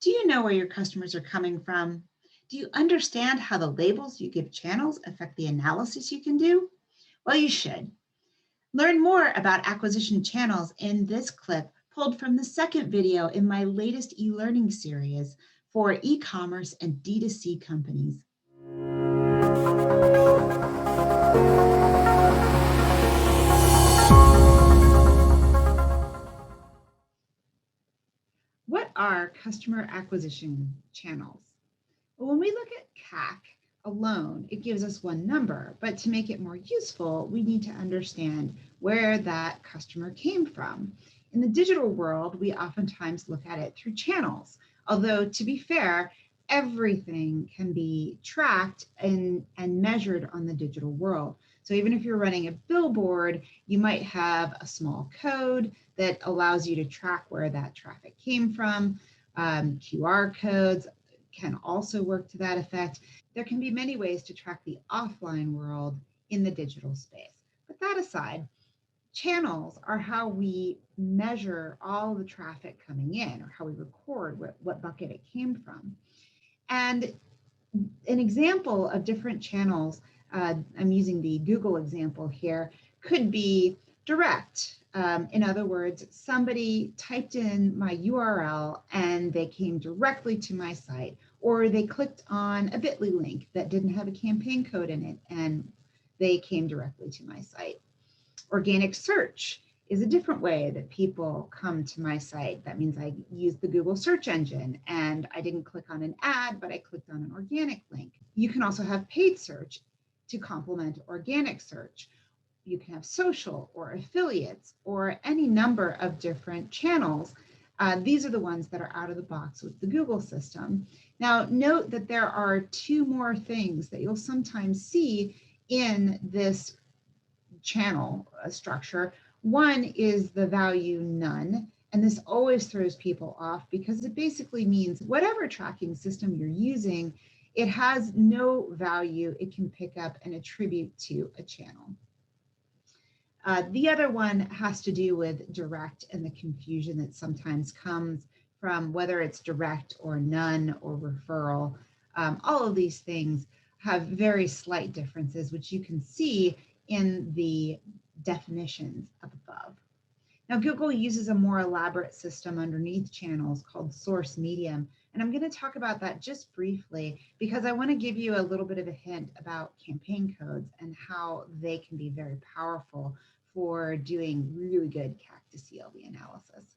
Do you know where your customers are coming from? Do you understand how the labels you give channels affect the analysis you can do? Well, you should. Learn more about acquisition channels in this clip pulled from the second video in my latest e-learning series for e-commerce and D2C companies. What are customer acquisition channels? Well, when we look at CAC alone, it gives us one number, but to make it more useful, we need to understand where that customer came from. In the digital world, we oftentimes look at it through channels, although to be fair, everything can be tracked and measured on the digital world. So even if you're running a billboard, you might have a small code that allows you to track where that traffic came from. QR codes can also work to that effect. There can be many ways to track the offline world in the digital space. But that aside, channels are how we measure all the traffic coming in, or how we record what bucket it came from. And an example of different channels, I'm using the Google example here, could be direct. In other words, somebody typed in my URL and they came directly to my site, or they clicked on a bit.ly link that didn't have a campaign code in it and they came directly to my site. Organic search is a different way that people come to my site. That means I use the Google search engine and I didn't click on an ad, but I clicked on an organic link. You can also have paid search to complement organic search. You can have social or affiliates or any number of different channels. These are the ones that are out of the box with the Google system. Now, note that there are two more things that you'll sometimes see in this channel structure. One is the value none, and this always throws people off because it basically means whatever tracking system you're using, it has no value it can pick up and attribute to a channel. The other one has to do with direct and the confusion that sometimes comes from whether it's direct or none or referral. All of these things have very slight differences, which you can see in the definitions up above. Now, Google uses a more elaborate system underneath channels called source medium, and I'm going to talk about that just briefly because I want to give you a little bit of a hint about campaign codes and how they can be very powerful for doing really good CAC to CLV analysis.